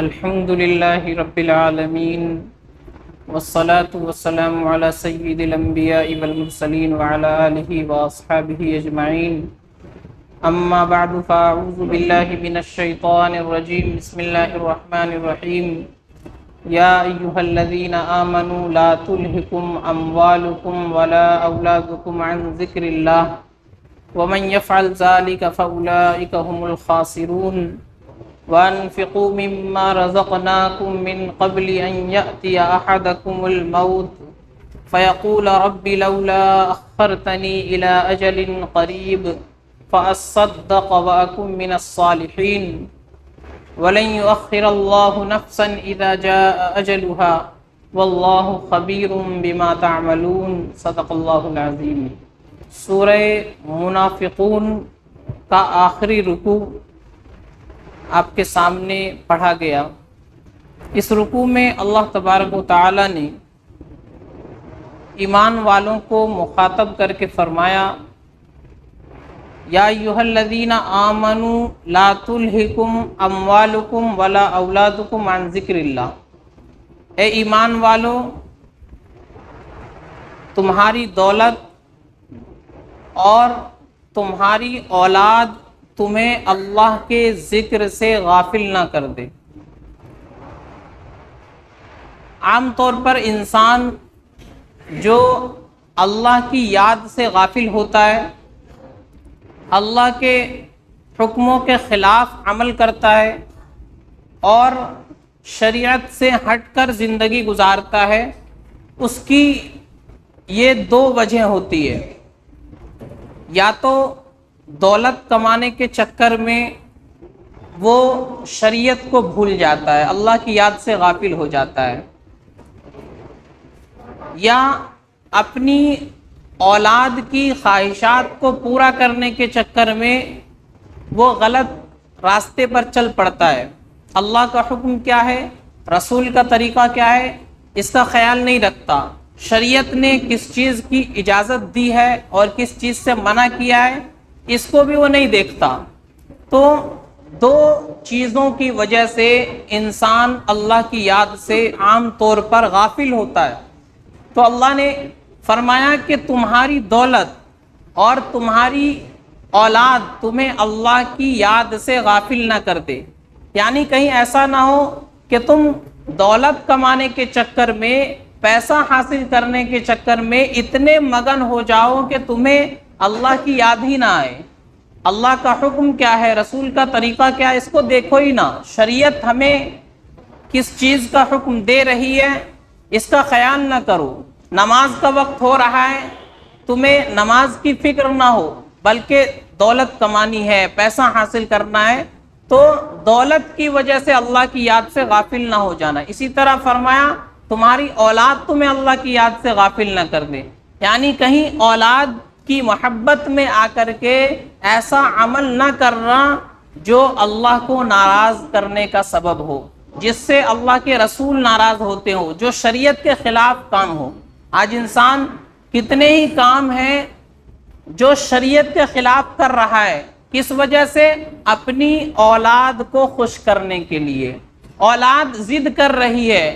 الحمد لله رب العالمين والصلاة والسلام على سيد الأنبياء والمرسلين وعلى آله وأصحابه أجمعين أما بعد فأعوذ بالله من الشيطان الرجيم بسم الله الرحمن الرحيم يا أيها الذين آمنوا لا تلهكم أموالكم ولا أولادكم عن ذكر الله ومن يفعل ذلك فأولئك هم الخاسرون وأنفقوا مما رزقناكم من قبل أن يأتي أحدكم الموت فيقول رب لولا أخرتني إلى أجل قريب فأصدق وأكن من الصالحين ولن يؤخر الله نفسا إذا جاء أجلها والله خبير بما تعملون صدق الله العظيم۔ سورہ منافقون کا آخری رکوع آپ کے سامنے پڑھا گیا۔ اس رکوع میں اللہ تبارک و تعالی نے ایمان والوں کو مخاطب کر کے فرمایا یا ایھا الذین آمنوا لا تلہکم اموالکم ولا اولادکم عن ذکر اللہ، اے ایمان والو تمہاری دولت اور تمہاری اولاد تمہیں اللہ کے ذکر سے غافل نہ کر دے۔ عام طور پر انسان جو اللہ کی یاد سے غافل ہوتا ہے، اللہ کے حکموں کے خلاف عمل کرتا ہے اور شریعت سے ہٹ کر زندگی گزارتا ہے، اس کی یہ دو وجہ ہوتی ہے۔ یا تو دولت کمانے کے چکر میں وہ شریعت کو بھول جاتا ہے، اللہ کی یاد سے غافل ہو جاتا ہے، یا اپنی اولاد کی خواہشات کو پورا کرنے کے چکر میں وہ غلط راستے پر چل پڑتا ہے۔ اللہ کا حکم کیا ہے، رسول کا طریقہ کیا ہے، اس کا خیال نہیں رکھتا، شریعت نے کس چیز کی اجازت دی ہے اور کس چیز سے منع کیا ہے اس کو بھی وہ نہیں دیکھتا۔ تو دو چیزوں کی وجہ سے انسان اللہ کی یاد سے عام طور پر غافل ہوتا ہے۔ تو اللہ نے فرمایا کہ تمہاری دولت اور تمہاری اولاد تمہیں اللہ کی یاد سے غافل نہ کر دے، یعنی کہیں ایسا نہ ہو کہ تم دولت کمانے کے چکر میں، پیسہ حاصل کرنے کے چکر میں اتنے مگن ہو جاؤ کہ تمہیں اللہ کی یاد ہی نہ آئے۔ اللہ کا حکم کیا ہے، رسول کا طریقہ کیا ہے، اس کو دیکھو ہی نہ، شریعت ہمیں کس چیز کا حکم دے رہی ہے اس کا خیال نہ کرو۔ نماز کا وقت ہو رہا ہے، تمہیں نماز کی فکر نہ ہو، بلکہ دولت کمانی ہے، پیسہ حاصل کرنا ہے، تو دولت کی وجہ سے اللہ کی یاد سے غافل نہ ہو جانا۔ اسی طرح فرمایا تمہاری اولاد تمہیں اللہ کی یاد سے غافل نہ کر دے، یعنی کہیں اولاد کی محبت میں آ کر کے ایسا عمل نہ کرنا جو اللہ کو ناراض کرنے کا سبب ہو، جس سے اللہ کے رسول ناراض ہوتے ہو، جو شریعت کے خلاف کام ہو۔ آج انسان کتنے ہی کام ہیں جو شریعت کے خلاف کر رہا ہے، کس وجہ سے؟ اپنی اولاد کو خوش کرنے کے لیے۔ اولاد ضد کر رہی ہے،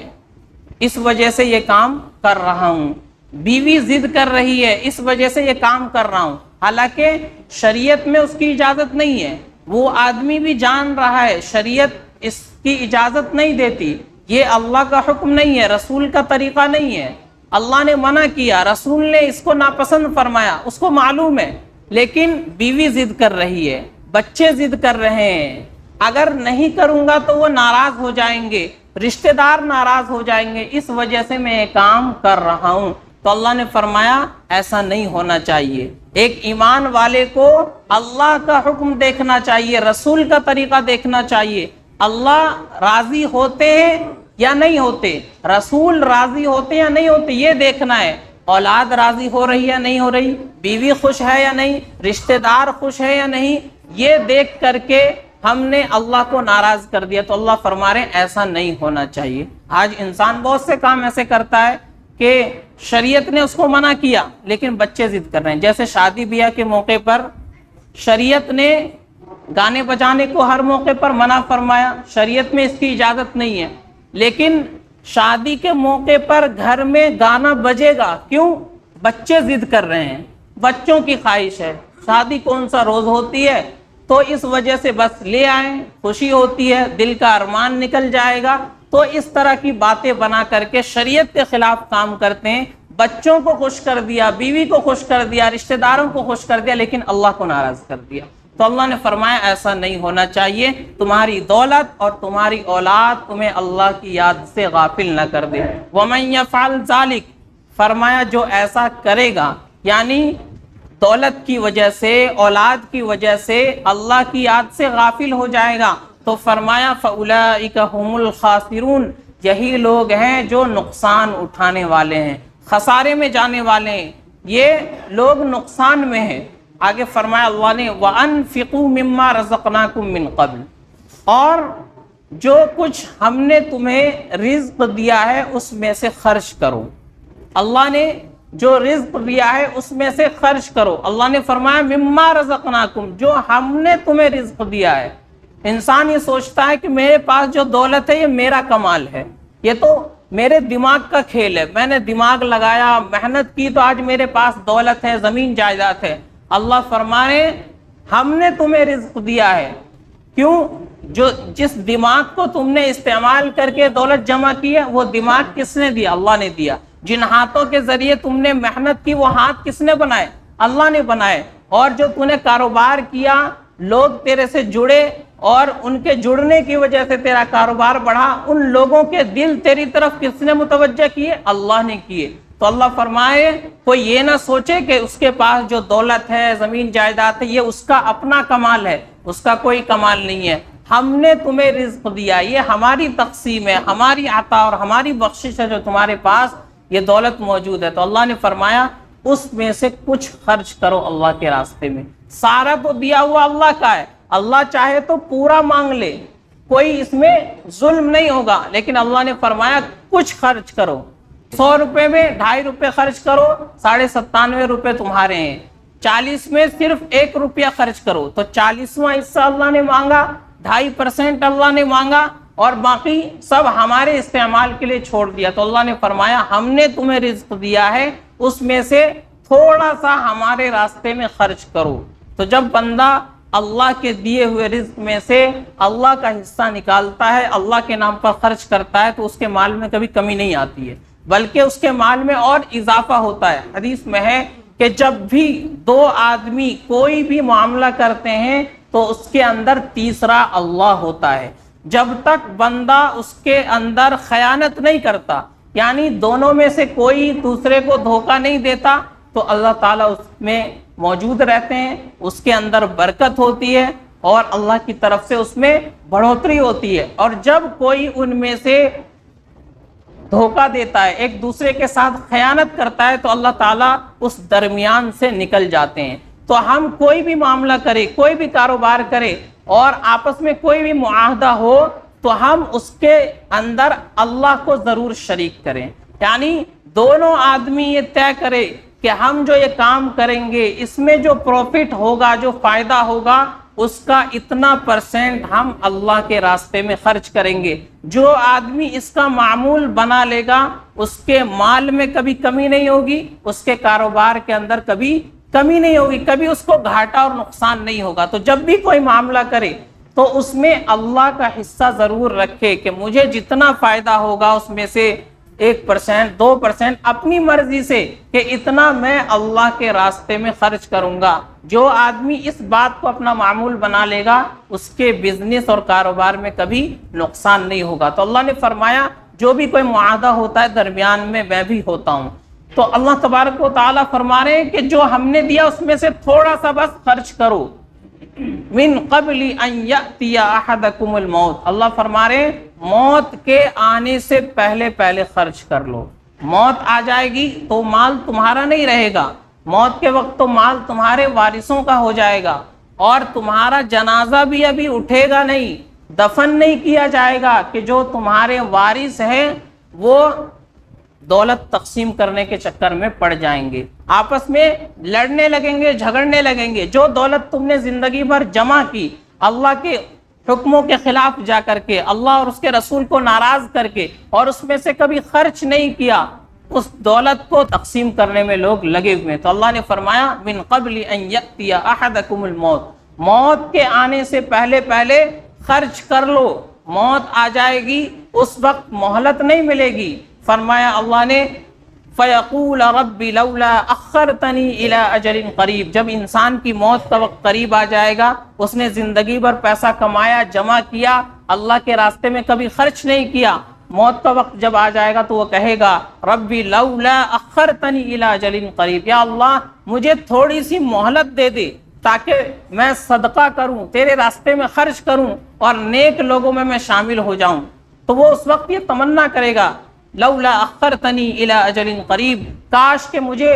اس وجہ سے یہ کام کر رہا ہوں، بیوی ضد کر رہی ہے، اس وجہ سے یہ کام کر رہا ہوں، حالانکہ شریعت میں اس کی اجازت نہیں ہے۔ وہ آدمی بھی جان رہا ہے شریعت اس کی اجازت نہیں دیتی، یہ اللہ کا حکم نہیں ہے، رسول کا طریقہ نہیں ہے، اللہ نے منع کیا، رسول نے اس کو ناپسند فرمایا، اس کو معلوم ہے، لیکن بیوی ضد کر رہی ہے، بچے ضد کر رہے ہیں، اگر نہیں کروں گا تو وہ ناراض ہو جائیں گے، رشتہ دار ناراض ہو جائیں گے، اس وجہ سے میں یہ کام کر رہا ہوں۔ تو اللہ نے فرمایا ایسا نہیں ہونا چاہیے۔ ایک ایمان والے کو اللہ کا حکم دیکھنا چاہیے، رسول کا طریقہ دیکھنا چاہیے، اللہ راضی ہوتے ہیں یا نہیں ہوتے، رسول راضی ہوتے یا نہیں ہوتے، یہ دیکھنا ہے۔ اولاد راضی ہو رہی یا نہیں ہو رہی، بیوی خوش ہے یا نہیں، رشتہ دار خوش ہے یا نہیں، یہ دیکھ کر کے ہم نے اللہ کو ناراض کر دیا۔ تو اللہ فرما رہے ہیں ایسا نہیں ہونا چاہیے۔ آج انسان بہت سے کام ایسے کرتا ہے کہ شریعت نے اس کو منع کیا لیکن بچے ضد کر رہے ہیں، جیسے شادی بیاہ کے موقع پر شریعت نے گانے بجانے کو ہر موقع پر منع فرمایا، شریعت میں اس کی اجازت نہیں ہے، لیکن شادی کے موقع پر گھر میں گانا بجے گا، کیوں؟ بچے ضد کر رہے ہیں، بچوں کی خواہش ہے، شادی کون سا روز ہوتی ہے، تو اس وجہ سے بس لے آئیں، خوشی ہوتی ہے، دل کا ارمان نکل جائے گا، تو اس طرح کی باتیں بنا کر کے شریعت کے خلاف کام کرتے ہیں، بچوں کو خوش کر دیا، بیوی کو خوش کر دیا، رشتہ داروں کو خوش کر دیا، لیکن اللہ کو ناراض کر دیا۔ تو اللہ نے فرمایا ایسا نہیں ہونا چاہیے، تمہاری دولت اور تمہاری اولاد تمہیں اللہ کی یاد سے غافل نہ کر دے۔ وَمَن يَفْعَلْ ذَلِكَ، فرمایا جو ایسا کرے گا، یعنی دولت کی وجہ سے، اولاد کی وجہ سے اللہ کی یاد سے غافل ہو جائے گا، تو فرمایا فَأُولَئِكَ هُمُ الْخَاسِرُونَ، یہی لوگ ہیں جو نقصان اٹھانے والے ہیں، خسارے میں جانے والے ہیں، یہ لوگ نقصان میں ہیں۔ آگے فرمایا اللہ نے وَأَنفِقُوا مِمَّا رَزَقْنَاكُم مِّن قَبْلُ، اور جو کچھ ہم نے تمہیں رزق دیا ہے اس میں سے خرچ کرو، اللہ نے جو رزق دیا ہے اس میں سے خرچ کرو۔ اللہ نے فرمایا مما رزقناکم، جو ہم نے تمہیں رزق دیا ہے۔ انسان یہ سوچتا ہے کہ میرے پاس جو دولت ہے یہ میرا کمال ہے، یہ تو میرے دماغ کا کھیل ہے، میں نے دماغ لگایا، محنت کی تو آج میرے پاس دولت ہے، زمین جائیداد ہے۔ اللہ فرمائے ہم نے تمہیں رزق دیا ہے، کیوں؟ جس دماغ کو تم نے استعمال کر کے دولت جمع کی ہے وہ دماغ کس نے دیا؟ اللہ نے دیا۔ جن ہاتھوں کے ذریعے تم نے محنت کی وہ ہاتھ کس نے بنائے؟ اللہ نے بنائے۔ اور جو تم نے کاروبار کیا، لوگ تیرے سے جڑے اور ان کے جڑنے کی وجہ سے تیرا کاروبار بڑھا، ان لوگوں کے دل تیری طرف کس نے متوجہ کیے؟ اللہ نے کیے۔ تو اللہ فرمائے کوئی یہ نہ سوچے کہ اس کے پاس جو دولت ہے، زمین جائیداد ہے، یہ اس کا اپنا کمال ہے، اس کا کوئی کمال نہیں ہے۔ ہم نے تمہیں رزق دیا، یہ ہماری تقسیم ہے، ہماری عطا اور ہماری بخشش ہے جو تمہارے پاس یہ دولت موجود ہے۔ تو اللہ نے فرمایا اس میں سے کچھ خرچ کرو اللہ کے راستے میں۔ سارا تو دیا ہوا اللہ کا ہے، اللہ چاہے تو پورا مانگ لے، کوئی اس میں ظلم نہیں ہوگا، لیکن اللہ نے فرمایا کچھ خرچ کرو۔ 100 روپے میں 2.5 روپے خرچ کرو، 97.5 روپے تمہارے ہیں۔ 40 میں صرف 1 روپیہ خرچ کرو، تو 40واں حصہ اللہ نے مانگا، 2.5% اللہ نے مانگا، اور باقی سب ہمارے استعمال کے لیے چھوڑ دیا۔ تو اللہ نے فرمایا ہم نے تمہیں رزق دیا ہے، اس میں سے تھوڑا سا ہمارے راستے میں خرچ کرو۔ تو جب بندہ اللہ کے دیے ہوئے رزق میں سے اللہ کا حصہ نکالتا ہے، اللہ کے نام پر خرچ کرتا ہے، تو اس کے مال میں کبھی کمی نہیں آتی ہے، بلکہ اس کے مال میں اور اضافہ ہوتا ہے۔ حدیث میں ہے کہ جب بھی 2 آدمی کوئی بھی معاملہ کرتے ہیں تو اس کے اندر تیسرا اللہ ہوتا ہے۔ جب تک بندہ اس کے اندر خیانت نہیں کرتا، یعنی دونوں میں سے کوئی دوسرے کو دھوکہ نہیں دیتا، تو اللہ تعالیٰ اس میں موجود رہتے ہیں، اس کے اندر برکت ہوتی ہے اور اللہ کی طرف سے اس میں بڑھوتری ہوتی ہے۔ اور جب کوئی ان میں سے دھوکہ دیتا ہے، ایک دوسرے کے ساتھ خیانت کرتا ہے، تو اللہ تعالیٰ اس درمیان سے نکل جاتے ہیں۔ تو ہم کوئی بھی معاملہ کرے، کوئی بھی کاروبار کرے اور آپس میں کوئی بھی معاہدہ ہو، تو ہم اس کے اندر اللہ کو ضرور شریک کریں، یعنی دونوں آدمی یہ طے کرے کہ ہم جو یہ کام کریں گے اس میں جو پروفٹ ہوگا، جو فائدہ ہوگا، اس کا اتنا % ہم اللہ کے راستے میں خرچ کریں گے۔ جو آدمی اس کا معمول بنا لے گا اس کے مال میں کبھی کمی نہیں ہوگی، اس کے کاروبار کے اندر کبھی کمی نہیں ہوگی، کبھی اس کو گھاٹا اور نقصان نہیں ہوگا۔ تو جب بھی کوئی معاملہ کرے تو اس میں اللہ کا حصہ ضرور رکھے کہ مجھے جتنا فائدہ ہوگا اس میں سے 1%، 2% اپنی مرضی سے کہ اتنا میں اللہ کے راستے میں خرچ کروں گا۔ جو آدمی اس بات کو اپنا معمول بنا لے گا اس کے بزنس اور کاروبار میں کبھی نقصان نہیں ہوگا۔ تو اللہ نے فرمایا جو بھی کوئی معاہدہ ہوتا ہے درمیان میں میں بھی ہوتا ہوں۔ تو اللہ تبارک و تعالیٰ فرما رہے ہیں کہ جو ہم نے دیا اس میں سے تھوڑا سا بس خرچ کرو۔ من قبل ان یأتی احدکم الموت، اللہ فرما رہے ہیں موت کے آنے سے پہلے پہلے خرچ کر لو۔ موت آ جائے گی تو مال تمہارا نہیں رہے گا، موت کے وقت تو مال تمہارے وارثوں کا ہو جائے گا، اور تمہارا جنازہ بھی ابھی اٹھے گا نہیں، دفن نہیں کیا جائے گا کہ جو تمہارے وارث ہیں وہ دولت تقسیم کرنے کے چکر میں پڑ جائیں گے، آپس میں لڑنے لگیں گے، جھگڑنے لگیں گے۔ جو دولت تم نے زندگی بھر جمع کی اللہ کے حکموں کے خلاف جا کر کے، اللہ اور اس کے رسول کو ناراض کر کے، اور اس میں سے کبھی خرچ نہیں کیا، اس دولت کو تقسیم کرنے میں لوگ لگے ہوئے ہیں۔ تو اللہ نے فرمایا من قبل ان یأتی احدکم الموت، موت کے آنے سے پہلے پہلے خرچ کر لو، موت آ جائے گی اس وقت مہلت نہیں ملے گی۔ فرمایا اللہ نے فَيَقُولَ رَبِّ لَوْلَا أَخَّرْتَنِي إِلَىٰ أَجَلٍ قَرِيبٍ، جب انسان کی موت کا وقت قریب آ جائے گا، اس نے زندگی بھر پیسہ کمایا، جمع کیا، اللہ کے راستے میں کبھی خرچ نہیں کیا، موت کا وقت جب آ جائے گا تو وہ کہے گا ربی لولا اخرتنی الی اجل قریب، یا اللہ مجھے تھوڑی سی مہلت دے دے تاکہ میں صدقہ کروں، تیرے راستے میں خرچ کروں اور نیک لوگوں میں شامل ہو جاؤں۔ تو وہ اس وقت یہ تمنا کرے گا لولا اخرتنی الی اجل قریب، کاش کہ مجھے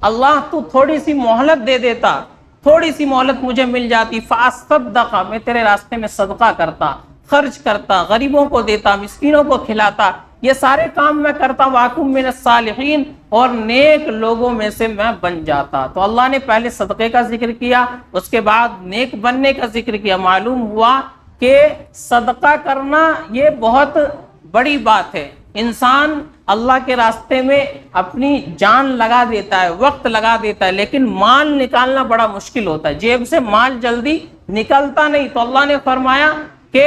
اللہ تو تھوڑی سی مہلت دے دیتا، تھوڑی سی مہلت مجھے مل جاتی، فاصدق، میں تیرے راستے میں صدقہ کرتا، خرچ کرتا، غریبوں کو دیتا، مسکینوں کو کھلاتا، یہ سارے کام میں کرتا، واکم من الصالحین، اور نیک لوگوں میں سے میں بن جاتا۔ تو اللہ نے پہلے صدقے کا ذکر کیا، اس کے بعد نیک بننے کا ذکر کیا۔ معلوم ہوا کہ صدقہ کرنا یہ بہت بڑی بات ہے۔ انسان اللہ کے راستے میں اپنی جان لگا دیتا ہے، وقت لگا دیتا ہے، لیکن مال نکالنا بڑا مشکل ہوتا ہے، جیب سے مال جلدی نکلتا نہیں۔ تو اللہ نے فرمایا کہ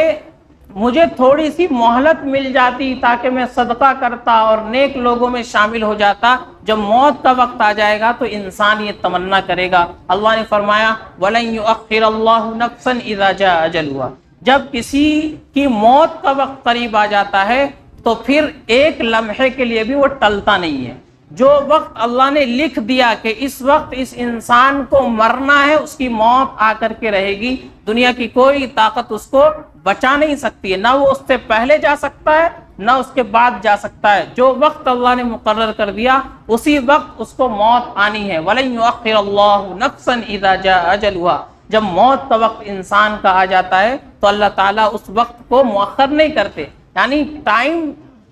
مجھے تھوڑی سی مہلت مل جاتی تاکہ میں صدقہ کرتا اور نیک لوگوں میں شامل ہو جاتا، جب موت کا وقت آ جائے گا تو انسان یہ تمنا کرے گا۔ اللہ نے فرمایا وَلَن يُؤَخِّرَ اللَّهُ نَفْسًا إِذَا جَاءَ أَجَلُهَا، جب کسی کی موت کا وقت قریب آ جاتا ہے تو پھر ایک لمحے کے لیے بھی وہ ٹلتا نہیں ہے۔ جو وقت اللہ نے لکھ دیا کہ اس وقت اس انسان کو مرنا ہے، اس کی موت آ کر کے رہے گی، دنیا کی کوئی طاقت اس کو بچا نہیں سکتی ہے، نہ وہ اس سے پہلے جا سکتا ہے نہ اس کے بعد جا سکتا ہے۔ جو وقت اللہ نے مقرر کر دیا اسی وقت اس کو موت آنی ہے۔ وَلَن يُؤَخِّرَ اللَّهُ نَفْسًا إِذَا جَاءَ أَجَلُهَا، جب موت کا وقت انسان کا آ جاتا ہے تو اللہ تعالیٰ اس وقت کو مؤخر نہیں کرتے، یعنی ٹائم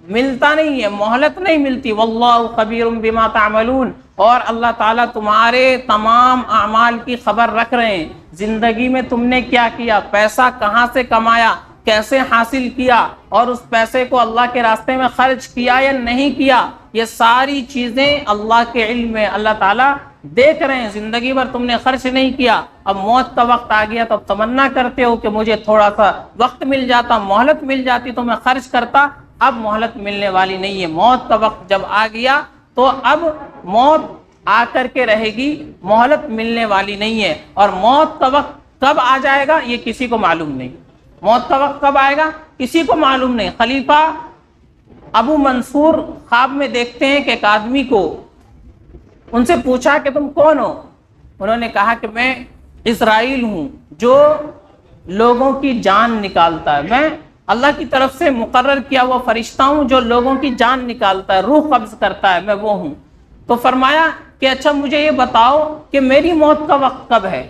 ملتا نہیں ہے، مہلت نہیں ملتی۔ واللہ خبیر بما تعملون، اور اللہ تعالیٰ تمہارے تمام اعمال کی خبر رکھ رہے ہیں، زندگی میں تم نے کیا کیا، پیسہ کہاں سے کمایا، کیسے حاصل کیا، اور اس پیسے کو اللہ کے راستے میں خرچ کیا یا نہیں کیا، یہ ساری چیزیں اللہ کے علم میں اللہ تعالیٰ دیکھ رہے ہیں۔ زندگی بھر تم نے خرچ نہیں کیا، اب موت کا وقت آ گیا تو اب تمنا کرتے ہو کہ مجھے تھوڑا سا وقت مل جاتا، مہلت مل جاتی تو میں خرچ کرتا، اب مہلت ملنے والی نہیں ہے۔ موت کا وقت جب آ گیا تو اب موت آ کر کے رہے گی، مہلت ملنے والی نہیں ہے۔ اور موت کا وقت کب آ جائے گا یہ کسی کو معلوم نہیں، موت کا وقت کب آئے گا کسی کو معلوم نہیں۔ خلیفہ ابو منصور خواب میں دیکھتے ہیں کہ ایک آدمی کو، ان سے پوچھا کہ تم کون ہو؟ انہوں نے کہا کہ میں اسرائیل ہوں جو لوگوں کی جان نکالتا ہے، میں اللہ کی طرف سے مقرر کیا ہوا فرشتہ ہوں جو لوگوں کی جان نکالتا ہے، روح قبض کرتا ہے، میں وہ ہوں۔ تو فرمایا کہ اچھا مجھے یہ بتاؤ کہ میری موت کا وقت کب ہے؟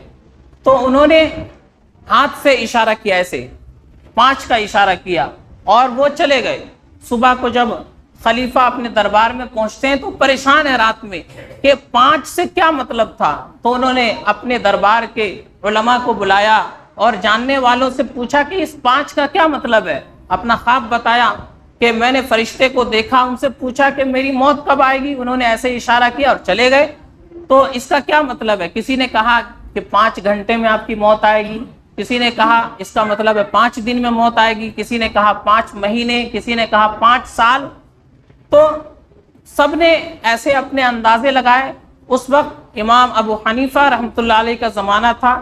تو انہوں نے ہاتھ سے اشارہ کیا، ایسے 5 کا اشارہ کیا اور وہ چلے گئے۔ صبح کو جب خلیفہ اپنے دربار میں پہنچتے ہیں تو پریشان ہے رات میں کہ 5 سے کیا مطلب تھا۔ تو انہوں نے اپنے دربار کے علماء کو بلایا اور جاننے والوں سے پوچھا کہ اس 5 کا کیا مطلب ہے۔ اپنا خواب بتایا کہ میں نے فرشتے کو دیکھا، ان سے پوچھا کہ میری موت کب آئے گی، انہوں نے ایسے اشارہ کیا اور چلے گئے۔ تو اس کا کیا مطلب ہے؟ کسی نے کہا کہ 5 گھنٹے میں آپ کی موت آئے گی، کسی نے کہا اس کا مطلب ہے 5 دن میں موت آئے گی، کسی نے کہا 5 مہینے، کسی نے کہا 5 سال۔ تو سب نے ایسے اپنے اندازے لگائے۔ اس وقت امام ابو حنیفہ رحمۃ اللہ علیہ کا زمانہ تھا،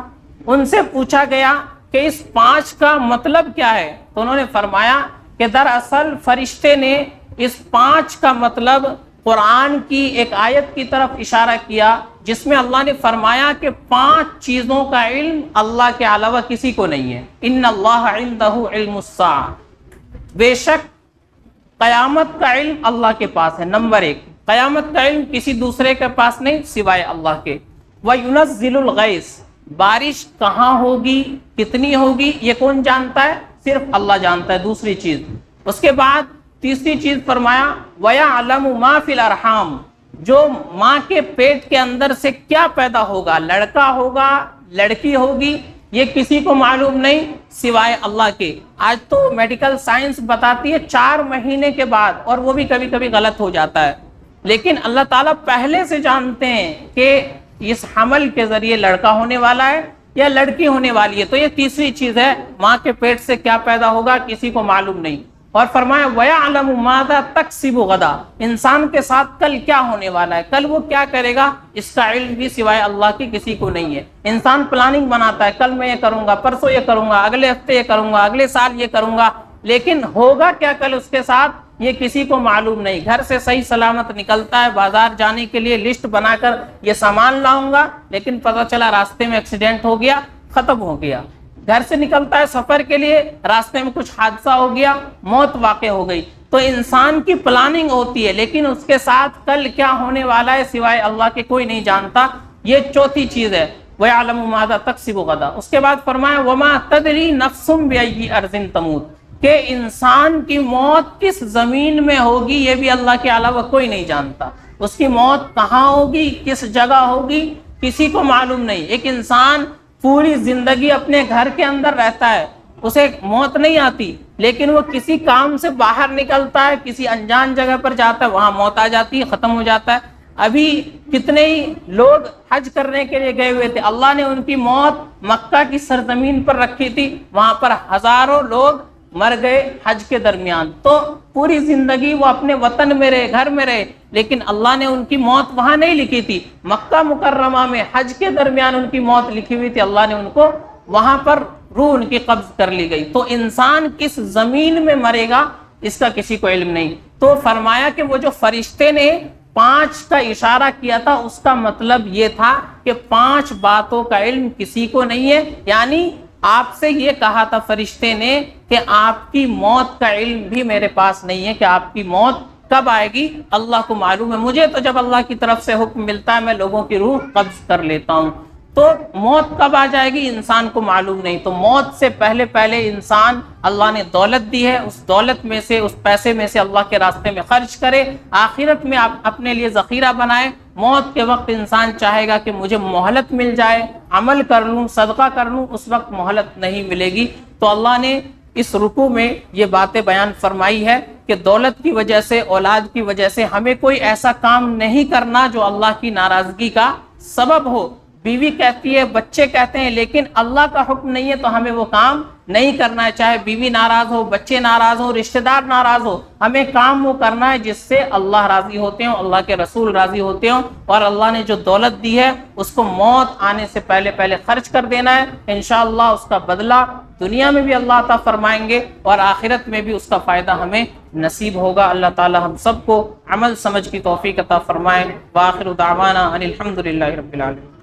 ان سے پوچھا گیا کہ اس 5 کا مطلب کیا ہے؟ تو انہوں نے فرمایا کہ دراصل فرشتے نے اس 5 کا مطلب قرآن کی ایک آیت کی طرف اشارہ کیا جس میں اللہ نے فرمایا کہ 5 چیزوں کا علم اللہ کے علاوہ کسی کو نہیں ہے۔ ان اللہ عندہ علم الساعہ، بے شک قیامت کا علم اللہ کے پاس ہے۔ نمبر 1، قیامت کا علم کسی دوسرے کے پاس نہیں سوائے اللہ کے۔ وَيُنَزِّلُ الْغَيْثَ، بارش کہاں ہوگی، کتنی ہوگی، یہ کون جانتا ہے؟ صرف اللہ جانتا ہے۔ دوسری چیز، اس کے بعد تیسری چیز فرمایا وَيَعْلَمُ مَا فِي الْأَرْحَامِ، جو ماں کے پیٹ کے اندر سے کیا پیدا ہوگا، لڑکا ہوگا، لڑکی ہوگی، یہ کسی کو معلوم نہیں سوائے اللہ کے۔ آج تو میڈیکل سائنس بتاتی ہے 4 مہینے کے بعد، اور وہ بھی کبھی کبھی غلط ہو جاتا ہے، لیکن اللہ تعالیٰ پہلے سے جانتے ہیں کہ اس حمل کے ذریعے لڑکا ہونے والا ہے یا لڑکی ہونے والی ہے۔ تو یہ تیسری چیز ہے، ماں کے پیٹ سے کیا پیدا ہوگا کسی کو معلوم نہیں۔ اور فرمایا وَيَعْلَمُ مَاذَا تَكْسِبُ غَدًا، انسان کے ساتھ کل کیا ہونے والا ہے، کل وہ کیا کرے گا، اس کا علم بھی سوائے اللہ کی کسی کو نہیں ہے۔ انسان پلاننگ بناتا ہے، کل میں یہ کروں گا، پرسوں یہ کروں گا، اگلے ہفتے یہ کروں گا، اگلے سال یہ کروں گا، لیکن ہوگا کیا کل اس کے ساتھ یہ کسی کو معلوم نہیں۔ گھر سے صحیح سلامت نکلتا ہے بازار جانے کے لیے، لسٹ بنا کر یہ سامان لاؤں گا، لیکن پتہ چلا راستے میں ایکسیڈنٹ ہو گیا، ختم ہو گیا۔ گھر سے نکلتا ہے سفر کے لیے، راستے میں کچھ حادثہ ہو گیا، موت واقع ہو گئی۔ تو انسان کی پلاننگ ہوتی ہے، لیکن اس کے ساتھ کل کیا ہونے والا ہے سوائے اللہ کے کوئی نہیں جانتا۔ یہ چوتھی چیز ہے، وَيَعْلَمُ مَاذَا تَكْسِبُ غَدًا۔ اس کے بعد فرمایا وَمَا تَدْرِي نَفْسٌ بِأَيِّ أَرْضٍ تَمُوتُ، کہ انسان کی موت کس زمین میں ہوگی یہ بھی اللہ کے علاوہ کوئی نہیں جانتا۔ اس کی موت کہاں ہوگی، کس جگہ ہوگی، کسی کو معلوم نہیں۔ ایک انسان پوری زندگی اپنے گھر کے اندر رہتا ہے، اسے موت نہیں آتی، لیکن وہ کسی کام سے باہر نکلتا ہے، کسی انجان جگہ پر جاتا ہے، وہاں موت آ جاتی ہے، ختم ہو جاتا ہے۔ ابھی کتنے ہی لوگ حج کرنے کے لیے گئے ہوئے تھے، اللہ نے ان کی موت مکہ کی سرزمین پر رکھی تھی، وہاں پر ہزاروں لوگ مر گئے حج کے درمیان۔ تو پوری زندگی وہ اپنے وطن میں رہے، گھر میں رہے، لیکن اللہ نے ان کی موت وہاں نہیں لکھی تھی، مکہ مکرمہ میں حج کے درمیان ان کی موت لکھی ہوئی تھی، اللہ نے ان کو وہاں پر روح ان کی قبض کر لی گئی۔ تو انسان کس زمین میں مرے گا اس کا کسی کو علم نہیں۔ تو فرمایا کہ وہ جو فرشتے نے 5 کا اشارہ کیا تھا، اس کا مطلب یہ تھا کہ 5 باتوں کا علم کسی کو نہیں ہے، یعنی آپ سے یہ کہا تھا فرشتے نے کہ آپ کی موت کا علم بھی میرے پاس نہیں ہے، کہ آپ کی موت کب آئے گی اللہ کو معلوم ہے، مجھے تو جب اللہ کی طرف سے حکم ملتا ہے میں لوگوں کی روح قبض کر لیتا ہوں۔ تو موت کب آ جائے گی انسان کو معلوم نہیں۔ تو موت سے پہلے انسان اللہ نے دولت دی ہے، اس دولت میں سے، اس پیسے میں سے اللہ کے راستے میں خرچ کرے، آخرت میں اپنے لیے ذخیرہ بنائے۔ موت کے وقت انسان چاہے گا کہ مجھے مہلت مل جائے، عمل کر لوں، صدقہ کر لوں، اس وقت مہلت نہیں ملے گی۔ تو اللہ نے اس رکوع میں یہ باتیں بیان فرمائی ہے کہ دولت کی وجہ سے، اولاد کی وجہ سے ہمیں کوئی ایسا کام نہیں کرنا جو اللہ کی ناراضگی کا سبب ہو۔ بیوی کہتی ہے، بچے کہتے ہیں، لیکن اللہ کا حکم نہیں ہے تو ہمیں وہ کام نہیں کرنا ہے، چاہے بیوی ناراض ہو، بچے ناراض ہو، رشتہ دار ناراض ہو، ہمیں کام وہ کرنا ہے جس سے اللہ راضی ہوتے ہوں، اللہ کے رسول راضی ہوتے ہوں، اور اللہ نے جو دولت دی ہے اس کو موت آنے سے پہلے خرچ کر دینا ہے۔ انشاءاللہ اس کا بدلہ دنیا میں بھی اللہ عطا فرمائیں گے اور آخرت میں بھی اس کا فائدہ ہمیں نصیب ہوگا۔ اللہ تعالی ہم سب کو عمل سمجھ کی توفیق عطا فرمائے۔ وآخر دعوانا ان الحمد للہ رب العالمین۔